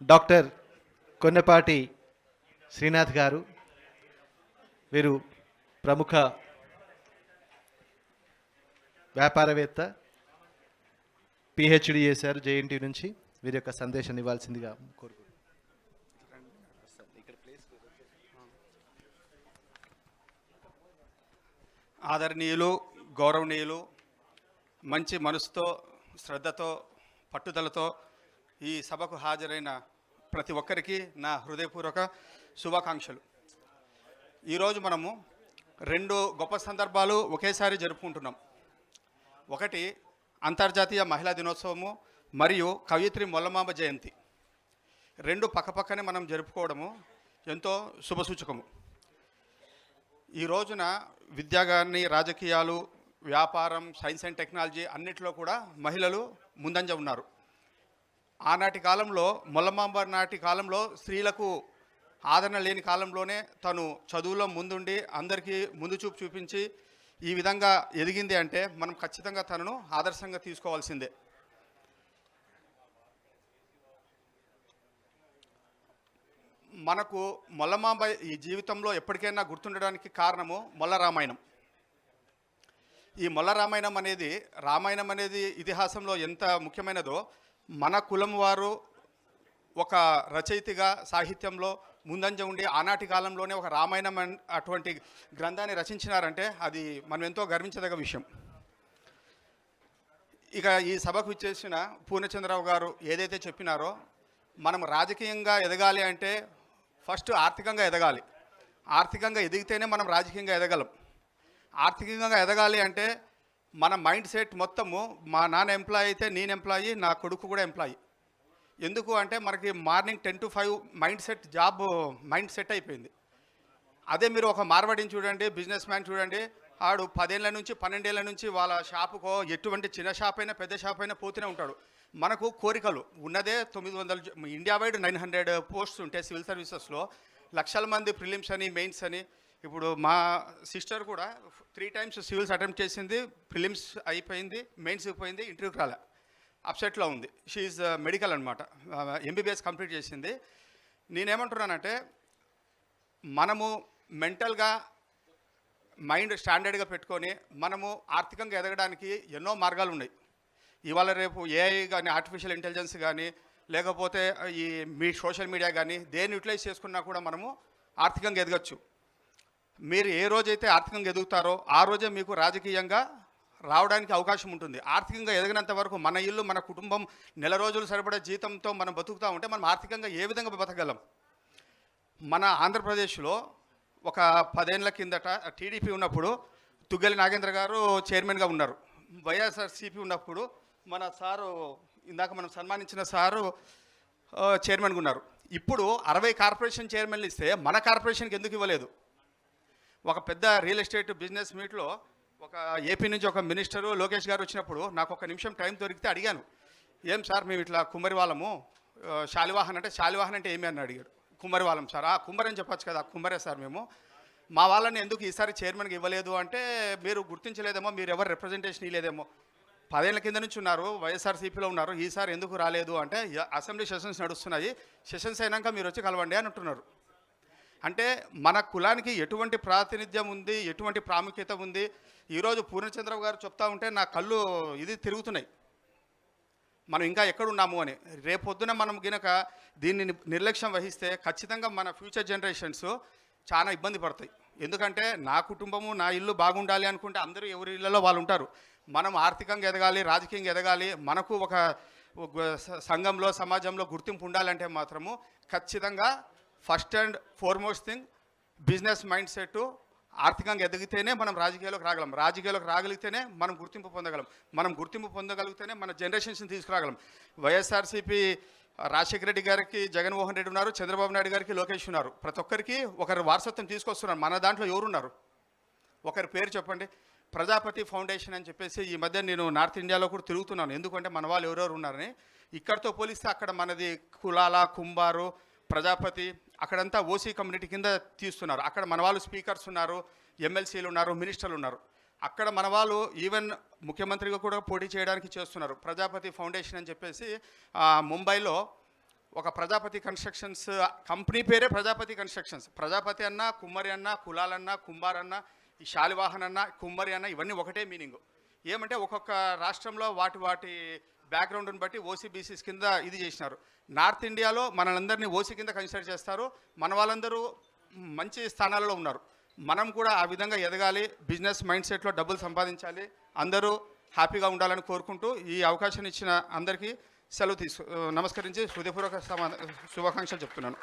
Doctor కొన్నపాటి Srinath గారు. వీరు ప్రముఖ వ్యాపారవేత్త, పిహెచ్డి చేశారు జేఎన్టీ నుంచి. వీరి యొక్క సందేశాన్ని ఇవ్వాల్సిందిగా కోరుకుంటున్నాను. ఆదరణీయులు, గౌరవనీయులు, మంచి మనసుతో, శ్రద్ధతో, పట్టుదలతో ఈ సభకు హాజరైన ప్రతి ఒక్కరికి నా హృదయపూర్వక శుభాకాంక్షలు. ఈరోజు మనము రెండు గొప్ప సందర్భాలు ఒకేసారి జరుపుకుంటున్నాం. ఒకటి అంతర్జాతీయ మహిళా దినోత్సవము, మరియు కవయిత్రి మొల్లమాంబ జయంతి. రెండు పక్కపక్కనే మనం జరుపుకోవడము ఎంతో శుభసూచకము. ఈ రోజున విద్య కానీ, రాజకీయాలు, వ్యాపారం, సైన్స్ అండ్ టెక్నాలజీ అన్నిటిలో కూడా మహిళలు ముందంజ ఉన్నారు. ఆనాటి కాలంలో, మొల్లమాంబ నాటి కాలంలో స్త్రీలకు ఆదరణ లేని కాలంలోనే తను చదువులో ముందుండి అందరికీ ముందు చూపు చూపించి ఈ విధంగా ఎదిగింది అంటే మనం ఖచ్చితంగా తనను ఆదర్శంగా తీసుకోవాల్సిందే. మనకు మొల్లమాంబ ఈ జీవితంలో ఎప్పటికైనా గుర్తుండడానికి కారణము మొల్ల రామాయణం. ఈ మొల్ల రామాయణం అనేది, రామాయణం అనేది ఇతిహాసంలో ఎంత ముఖ్యమైనదో, మన కులం వారు ఒక రచయితగా సాహిత్యంలో ముందంజ ఉండి ఆనాటి కాలంలోనే ఒక రామాయణం అటువంటి గ్రంథాన్ని రచించినారంటే అది మనం ఎంతో గర్వించదగ్గ విషయం. ఇక ఈ సభకు ఇచ్చేసిన పూర్ణచంద్రరావు గారు ఏదైతే చెప్పినారో, మనం రాజకీయంగా ఎదగాలి అంటే ఫస్ట్ ఆర్థికంగా ఎదగాలి. ఆర్థికంగా ఎదిగితేనే మనం రాజకీయంగా ఎదగలం. ఆర్థికంగా ఎదగాలి అంటే మన మైండ్ సెట్ మొత్తము, మా నాన్న ఎంప్లాయీ అయితే నేను ఎంప్లాయీ, నా కొడుకు కూడా ఎంప్లాయీ. ఎందుకు అంటే మనకి morning 10 to 5 mind set, job mind set అయిపోయింది. అదే మీరు ఒక మార్వాడిని చూడండి, బిజినెస్ మ్యాన్ చూడండి, ఆడు 10 ఏళ్ళ నుంచి 12 ఏళ్ళ నుంచి వాళ్ళ షాపుకో, ఎటువంటి చిన్న షాప్ అయినా పెద్ద షాప్ అయినా పోతూనే ఉంటాడు. మనకు కోరికలు ఉన్నదే 900, ఇండియా వైడ్ 900 పోస్ట్స్ ఉంటే సివిల్ సర్వీసెస్లో లక్షల మంది ప్రిలిమ్స్ అని, మెయిన్స్ అని. ఇప్పుడు మా సిస్టర్ కూడా 3 times సివిల్స్ అటెంప్ట్ చేసింది, ప్రిలిమ్స్ అయిపోయింది, మెయిన్స్ అయిపోయింది, ఇంటర్వ్యూకి రాలే, అప్సెట్లో ఉంది. షీఈ్ మెడికల్ అనమాట, ఎంబీబీఎస్ కంప్లీట్ చేసింది. నేనేమంటున్నానంటే మనము మెంటల్గా మైండ్ స్టాండర్డ్గా పెట్టుకొని మనము ఆర్థికంగా ఎదగడానికి ఎన్నో మార్గాలు ఉన్నాయి. ఇవాళ రేపు ఏఐ కానీ, ఆర్టిఫిషియల్ ఇంటెలిజెన్స్ కానీ, లేకపోతే ఈ సోషల్ మీడియా కానీ దేన్ని యూటిలైజ్ చేసుకున్నా కూడా మనము ఆర్థికంగా ఎదగచ్చు. మీరు ఏ రోజైతే ఆర్థికంగా ఎదుగుతారో ఆ రోజే మీకు రాజకీయంగా రావడానికి అవకాశం ఉంటుంది. ఆర్థికంగా ఎదగినంత వరకు మన ఇల్లు, మన కుటుంబం, నెల రోజులు సరిపడే జీతంతో మనం బతుకుతూ ఉంటే మనం ఆర్థికంగా ఏ విధంగా బతకగలం? మన ఆంధ్రప్రదేశ్లో ఒక 10 ఏళ్ల కిందట టీడీపీ ఉన్నప్పుడు తుగ్గలి నాగేంద్ర గారు చైర్మన్గా ఉన్నారు. వైఎస్ఆర్సీపీ ఉన్నప్పుడు మన సారు, ఇందాక మనం సన్మానించిన సారు చైర్మన్గా ఉన్నారు. ఇప్పుడు 60 కార్పొరేషన్ చైర్మన్లు ఇస్తే మన కార్పొరేషన్కి ఎందుకు ఇవ్వలేదు? ఒక పెద్ద రియల్ ఎస్టేట్ బిజినెస్ మీట్లో ఒక ఏపీ నుంచి ఒక మినిస్టరు లోకేష్ గారు వచ్చినప్పుడు నాకు ఒక నిమిషం టైం దొరికితే అడిగాను, ఏం సార్ మేము ఇట్లా కుమ్మరి వాళ్ళము, శాలివాహన్ అంటే, శాలివాహన్ అంటే ఏమి అని అడిగాడు. కుమ్మరి వాళ్ళం సార్. కుమ్మరి అని చెప్పచ్చు కదా, కుమ్మరే సార్ మేము. మా వాళ్ళని ఎందుకు ఈసారి చైర్మన్కి ఇవ్వలేదు అంటే, మీరు గుర్తించలేదేమో, మీరు ఎవరు రిప్రజెంటేషన్ ఇవ్వలేదేమో, 10 ఏళ్ల కింద నుంచి ఉన్నారు, వైఎస్ఆర్సీపీలో ఉన్నారు, ఈసారి ఎందుకు రాలేదు అంటే, అసెంబ్లీ సెషన్స్ నడుస్తున్నాయి, సెషన్స్ అయినాక మీరు వచ్చి కలవండి అని అంటున్నారు. అంటే మన కులానికి ఎటువంటి ప్రాతినిధ్యం ఉంది, ఎటువంటి ప్రాముఖ్యత ఉంది? ఈరోజు పూర్ణచంద్రరావు గారు చెప్తా ఉంటే నా కళ్ళు ఇది తిరుగుతున్నాయి, మనం ఇంకా ఎక్కడున్నాము అని. రేపొద్దున మనం గినక దీన్ని నిర్లక్ష్యం వహిస్తే ఖచ్చితంగా మన ఫ్యూచర్ జనరేషన్స్ చాలా ఇబ్బంది పడతాయి. ఎందుకంటే నా కుటుంబము, నా ఇల్లు బాగుండాలి అనుకుంటే అందరూ ఎవరి ఇళ్లలో వాళ్ళు ఉంటారు. మనం ఆర్థికంగా ఎదగాలి, రాజకీయంగా ఎదగాలి, మనకు ఒక సంఘంలో, సమాజంలో గుర్తింపు ఉండాలంటే మాత్రము ఖచ్చితంగా first and foremost thing business mind set. ఆర్థికంగా ఎదిగితేనే మనం రాజకీయాల్లోకి రాగలం, రాజకీయాల్లోకి రాగలిగితేనే మనం గుర్తింపు పొందగలం, మనం గుర్తింపు పొందగలిగితేనే మన జనరేషన్స్ని తీసుకురాగలం. వైఎస్ఆర్సీపీ రాజశేఖర రెడ్డి గారికి జగన్మోహన్ రెడ్డి ఉన్నారు, చంద్రబాబు నాయుడు గారికి లోకేష్ ఉన్నారు. ప్రతి ఒక్కరికి ఒకరు వారసత్వం తీసుకొస్తున్నారు. మన దాంట్లో ఎవరున్నారు? ఒకరి పేరు చెప్పండి. ప్రజాపతి ఫౌండేషన్ అని చెప్పేసి ఈ మధ్య నేను నార్త్ ఇండియాలో కూడా తిరుగుతున్నాను, ఎందుకంటే మన వాళ్ళు ఎవరెవరు ఉన్నారని. ఇక్కడితో పోలిస్తే అక్కడ మనది కులాల, కుంబారు, ప్రజాపతి, అక్కడంతా ఓసీ కమ్యూనిటీ కింద తీస్తున్నారు. అక్కడ మన వాళ్ళు స్పీకర్స్ ఉన్నారు, ఎమ్మెల్సీలు ఉన్నారు, మినిస్టర్లు ఉన్నారు. అక్కడ మన వాళ్ళు ఈవెన్ ముఖ్యమంత్రిగా కూడా పోటీ చేయడానికి చేస్తున్నారు. ప్రజాపతి ఫౌండేషన్ అని చెప్పేసి ముంబైలో ఒక ప్రజాపతి కన్స్ట్రక్షన్స్ కంపెనీ పేరే ప్రజాపతి కన్స్ట్రక్షన్స్. ప్రజాపతి అన్న, కుమ్మరి అన్న, కులాలన్న, కుంభారన్న, ఈ శాలివాహన్ అన్న, కుమ్మరి అన్న ఇవన్నీ ఒకటే మీనింగ్. ఏమంటే ఒక్కొక్క రాష్ట్రంలో వాటి బ్యాక్గ్రౌండ్ని బట్టి ఓసీ బీసీస్ కింద ఇది చేసినారు. నార్త్ ఇండియాలో మనందరినీ ఓసీ కింద కన్సిడర్ చేస్తారు. మన వాళ్ళందరూ మంచి స్థానాలలో ఉన్నారు. మనం కూడా ఆ విధంగా ఎదగాలి, బిజినెస్ మైండ్ సెట్లో డబ్బులు సంపాదించాలి, అందరూ హ్యాపీగా ఉండాలని కోరుకుంటూ ఈ అవకాశం ఇచ్చిన అందరికీ సెలవు నమస్కరించి హృదయపూర్వక శుభాకాంక్షలు చెప్తున్నాను.